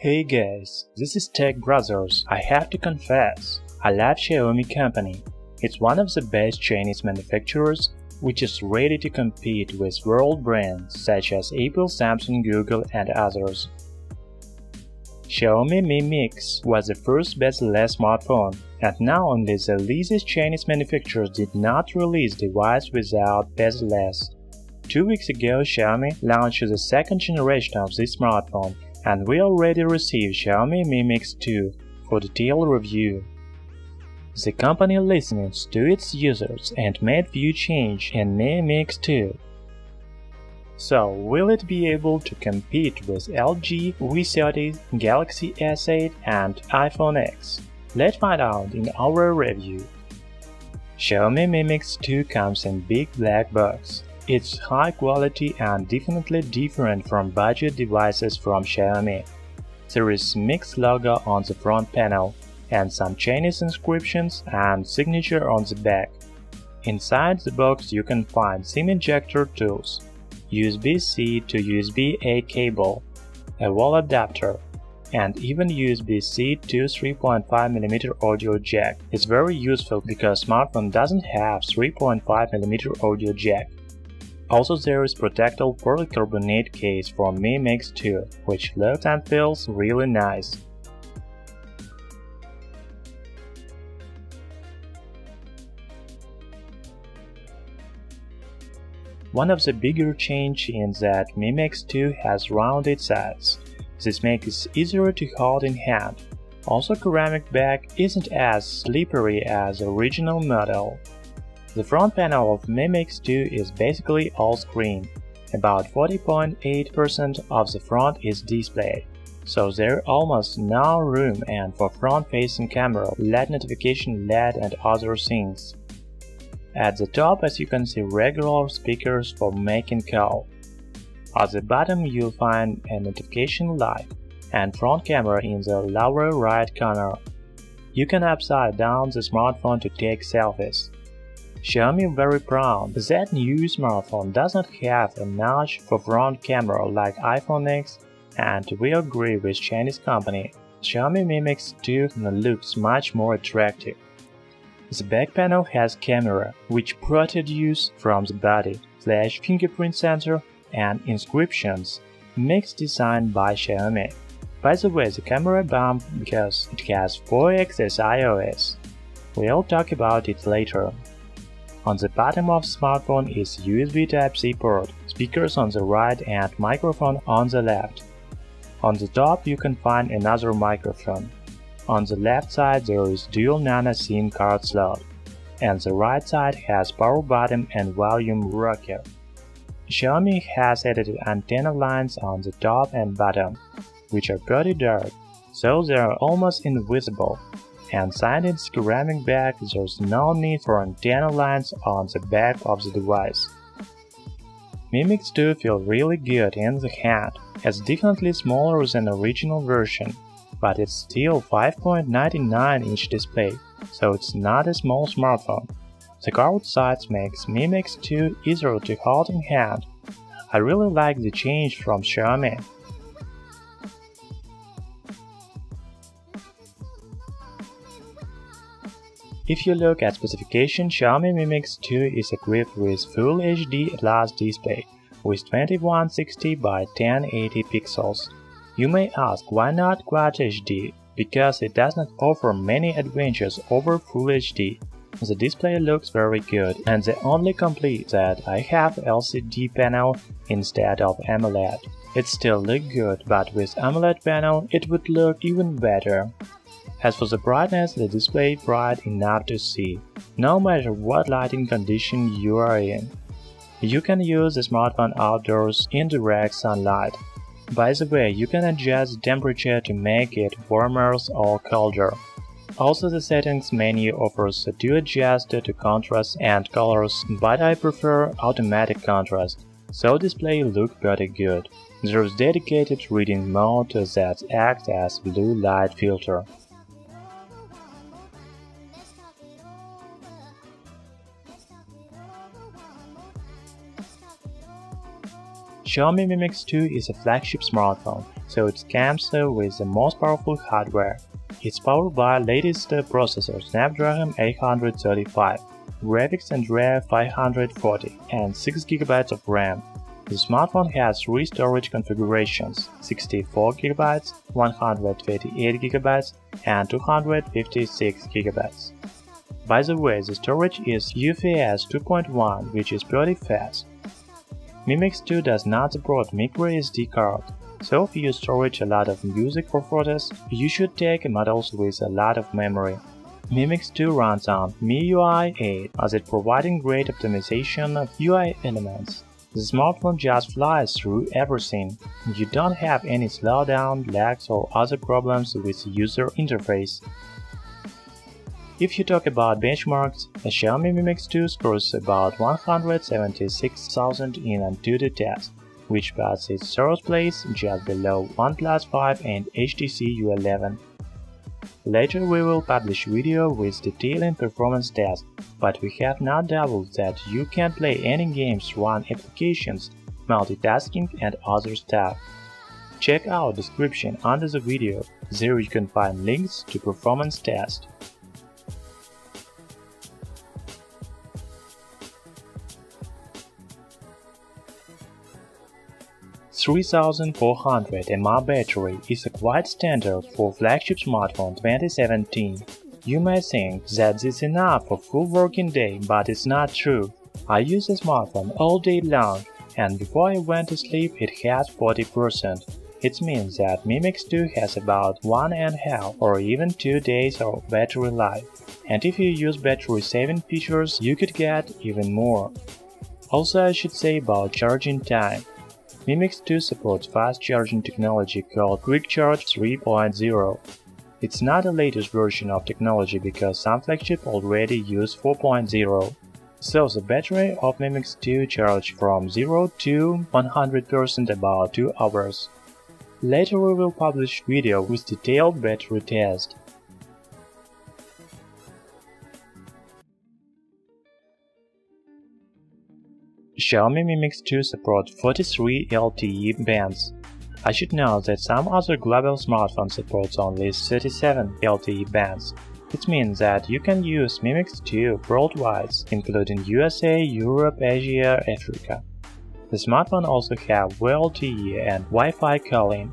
Hey guys, this is Tech Brothers. I have to confess, I love Xiaomi company. It's one of the best Chinese manufacturers which is ready to compete with world brands such as Apple, Samsung, Google and others. Xiaomi Mi Mix was the first bezel-less smartphone, and now only the least Chinese manufacturers did not release device without bezel-less. 2 weeks ago, Xiaomi launched the second generation of this smartphone, and we already received Xiaomi Mi Mix 2 for detailed review. The company listened to its users and made few changes in Mi Mix 2. So, will it be able to compete with LG V30, Galaxy S8 and iPhone X? Let's find out in our review. Xiaomi Mi Mix 2 comes in big black box. It's high quality and definitely different from budget devices from Xiaomi. There is Mix logo on the front panel and some Chinese inscriptions and signature on the back. Inside the box you can find SIM ejector tools, USB-C to USB-A cable, a wall adapter, and even USB-C to 3.5mm audio jack. It's very useful because smartphone doesn't have 3.5mm audio jack. Also there is protectable polycarbonate case for Mi Mix 2, which looks and feels really nice. One of the bigger changes is that Mi Mix 2 has rounded sides. This makes it easier to hold in hand. Also, ceramic back isn't as slippery as the original model. The front panel of Mi Mix 2 is basically all screen. About 40.8% of the front is display, so there's almost no room and for front-facing camera, LED notification LED and other things. At the top, as you can see, regular speakers for making call. At the bottom you'll find a notification light and front camera in the lower right corner. You can upside down the smartphone to take selfies. Xiaomi very proud that new smartphone does not have a notch for front camera like iPhone X, and we agree with Chinese company. Xiaomi Mi Mix 2 looks much more attractive. The back panel has camera, which protrudes from the body, flash fingerprint sensor, and inscriptions, mixed design by Xiaomi. By the way, the camera bump because it has 4-axis iOS. We'll talk about it later. On the bottom of the smartphone is USB Type-C port, speakers on the right and microphone on the left. On the top you can find another microphone. On the left side there is dual Nano SIM card slot, and the right side has power button and volume rocker. Xiaomi has added antenna lines on the top and bottom, which are pretty dark, so they are almost invisible. And inside its ceramic back, there's no need for antenna lines on the back of the device. Mi Mix 2 feels really good in the hand. It's definitely smaller than the original version, but it's still 5.99-inch display, so it's not a small smartphone. The curved sides makes Mi Mix 2 easier to hold in hand. I really like the change from Xiaomi. If you look at specification, Xiaomi Mi Mix 2 is equipped with Full HD Plus display with 2160 by 1080 pixels. You may ask why not Quad HD? Because it does not offer many advantages over Full HD. The display looks very good, and the only complaint that I have LCD panel instead of AMOLED. It still looks good, but with AMOLED panel it would look even better. As for the brightness, the display is bright enough to see, no matter what lighting condition you are in. You can use the smartphone outdoors in direct sunlight. By the way, you can adjust the temperature to make it warmer or colder. Also, the settings menu offers to adjust to contrast and colors, but I prefer automatic contrast, so display look pretty good. There is dedicated reading mode that acts as blue light filter. Xiaomi Mi Mix 2 is a flagship smartphone, so it comes with the most powerful hardware. It's powered by latest processor Snapdragon 835, graphics and RAM 540, and 6GB of RAM. The smartphone has 3 storage configurations: 64GB, 128GB, and 256GB. By the way, the storage is UFS 2.1, which is pretty fast. Mi Mix 2 does not support microSD card, so if you storage a lot of music or photos, you should take models with a lot of memory. Mi Mix 2 runs on MIUI 8, as it providing great optimization of UI elements. The smartphone just flies through everything. You don't have any slowdown, lags or other problems with the user interface. If you talk about benchmarks, a Xiaomi Mi Mix 2 scores about 176,000 in Antutu test, which puts its third place just below OnePlus 5 and HTC U11. Later we will publish video with detailing performance test, but we have not doubled that you can play any games, run applications, multitasking and other stuff. Check out description under the video, there you can find links to performance test. 3400 mAh battery is a quite standard for flagship smartphone 2017. You may think that this is enough for full working day, but it's not true. I use the smartphone all day long, and before I went to sleep it had 40%. It means that Mi Mix 2 has about 1.5 or even 2 days of battery life, and if you use battery saving features you could get even more. Also, I should say about charging time. Mi Mix 2 supports fast charging technology called Quick Charge 3.0. It's not the latest version of technology because some flagships already use 4.0. So the battery of Mi Mix 2 charges from 0 to 100% about 2 hours. Later we will publish video with detailed battery test. Xiaomi Mi Mix 2 supports 43 LTE bands. I should note that some other global smartphones support only 37 LTE bands. It means that you can use Mi Mix 2 worldwide, including USA, Europe, Asia, Africa. The smartphone also has VoLTE and Wi-Fi calling.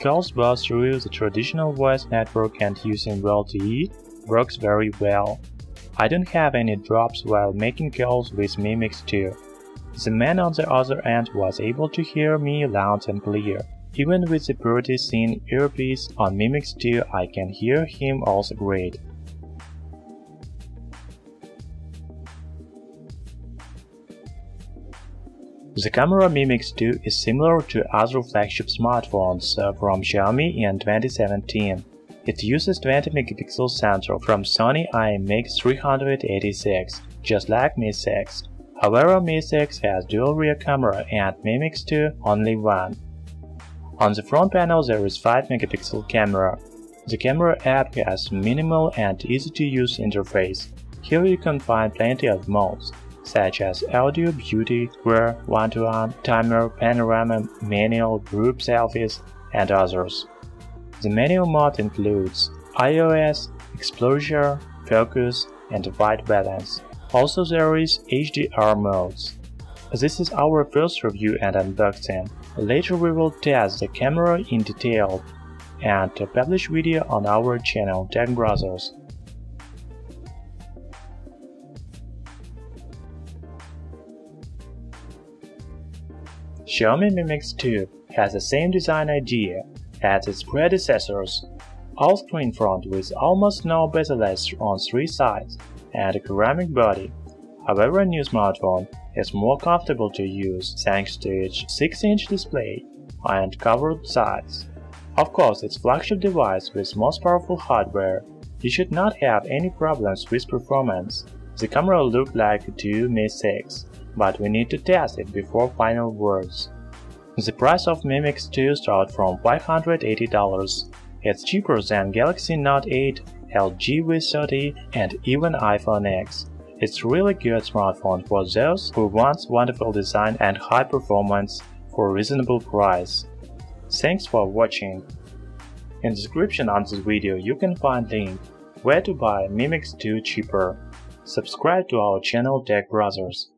Calls both through the traditional voice network and using VoLTE works very well. I don't have any drops while making calls with Mi Mix 2. The man on the other end was able to hear me loud and clear. Even with the pretty thin earpiece on Mi Mix 2, I can hear him also great. The camera Mi Mix 2 is similar to other flagship smartphones from Xiaomi in 2017. It uses 20 megapixel sensor from Sony IMX386, just like Mi 6. However, Mi 6 has dual rear camera and Mi Mix 2 only one. On the front panel there is 5 megapixel camera. The camera app has minimal and easy-to-use interface. Here you can find plenty of modes, such as audio, beauty, wear, one-to-one, timer, panorama, manual, group selfies, and others. The manual mode includes iOS, exposure, focus, and white balance. Also there is HDR modes. This is our first review and unboxing. Later we will test the camera in detail and publish video on our channel Tech Brothers. Xiaomi Mi Mix 2 has the same design idea as its predecessors. All-screen front with almost no bezel-less on 3 sides and a ceramic body. However, a new smartphone is more comfortable to use thanks to its 6-inch display and covered sides. Of course, it's flagship device with most powerful hardware. You should not have any problems with performance. The camera looked like a Mi 6, but we need to test it before final words. The price of Mi Mix 2 starts from $580. It's cheaper than Galaxy Note 8, LG V30 and even iPhone X. It's really good smartphone for those who want wonderful design and high performance for a reasonable price. Thanks for watching. In the description of this video you can find link where to buy Mi Mix 2 cheaper. Subscribe to our channel Tech Brothers.